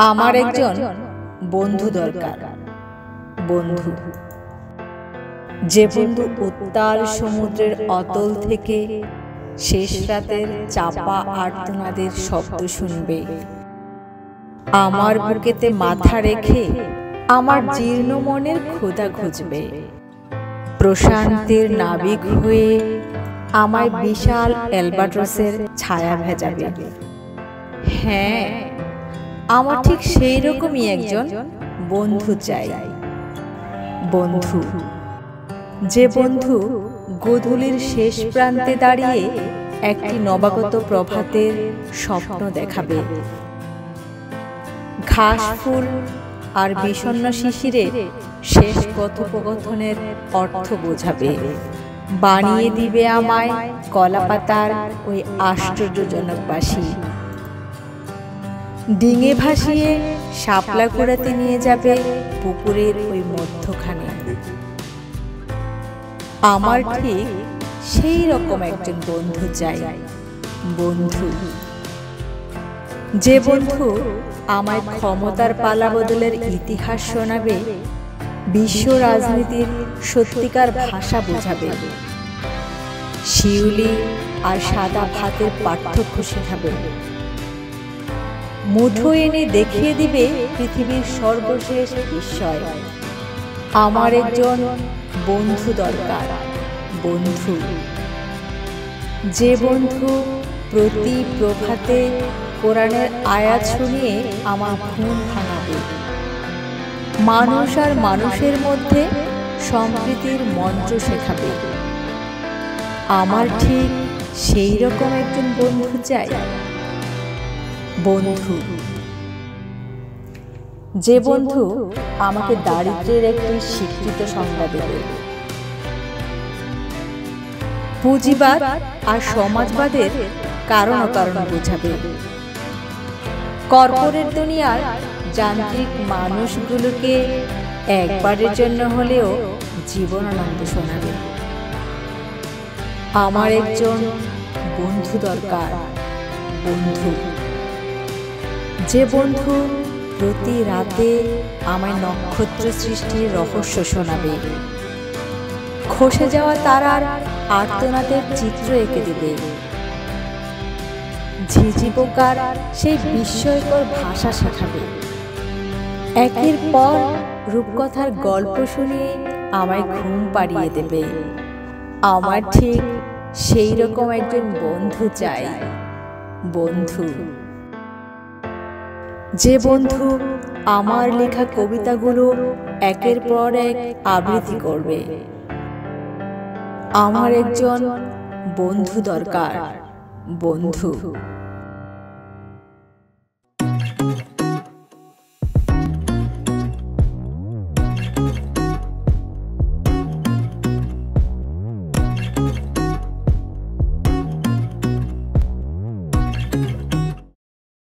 আমার একজন বন্ধু দরকার। বন্ধু, যে বন্ধু উত্তাল সমুদ্রের অতল থেকে শেষ রাতের চাপা আর্তনাদের শব্দ শুনবে, আমার বুকেতে মাথা রেখে আমার জীর্ণ মনের ক্ষুধা খুঁজবে, প্রশান্তির নাবিক হয়ে আমায় বিশাল অ্যালবাট্রসের ছায়া ভেজাবে। হ্যাঁ, আমার ঠিক সেই রকমই একজন বন্ধু চাই। বন্ধু, যে বন্ধু গোধূলির শেষ প্রান্তে দাঁড়িয়ে একটি নবাগত প্রভাতের স্বপ্ন দেখাবে, ঘাস ফুল আর বিষণ্ণ শিশিরের শেষ কথোপকথনের অর্থ বোঝাবে, বানিয়ে দিবে আমায় কলাপাতার ওই আশ্চর্যজনক বাঁশি, ডিঙে ভাসিয়ে শাপলা কুড়াতে নিয়ে যাবে পুকুরের ওই মধ্যখানে। আমার ঠিক সেই রকম একজন বন্ধু চাই। বন্ধু, যে বন্ধু আমায় ক্ষমতার পালা বদলের ইতিহাস শোনাবে, বিশ্ব রাজনীতির সত্যিকার ভাষা বোঝাবে, শিউলি আর সাদা ভাতের পার্থক্য শেখাবে, মুঠো এনে দেখিয়ে দিবে পৃথিবীর সর্বশেষ বিস্ময়। আমার একজন বন্ধু দরকার। বন্ধু, যে বন্ধু প্রতি প্রভাতে কোরআনের আয়াত শুনিয়ে আমার ঘুম ভাঙাবে, মানুষ আর মানুষের মধ্যে সম্প্রীতির মন্ত্র শেখাবে। আমার ঠিক সেই রকম একজন বন্ধু চাই। বন্ধু, যে বন্ধু আমাকে দারিদ্র্যের একটি স্বীকৃত সংজ্ঞা দেবে, পুঁজিবাদ আর সমাজবাদের কারণ অকারণ বোঝাবে, কর্পোরেট দুনিয়ার যান্ত্রিক মানুষগুলোকে একবারের জন্য হলেও জীবনানন্দ শোনাবে। আমার একজন বন্ধু দরকার। বন্ধু, যে বন্ধু প্রতি রাতে আমায় নক্ষত্র সৃষ্টির রহস্য শোনাবে, খসে যাওয়া তারার আর্তনাদের চিত্র এঁকে দেবে, ঝিঝি পোকার সেই বিস্ময়কর ভাষা শেখাবে, একের পর রূপকথার গল্প শুনিয়ে আমায় ঘুম পাড়িয়ে দেবে। আমার ঠিক সেই রকম একজন বন্ধু চাই। বন্ধু, যে বন্ধু আমার লেখা কবিতাগুলো একের পর এক আবৃত্তি করবে। আমার একজন বন্ধু দরকার। বন্ধু।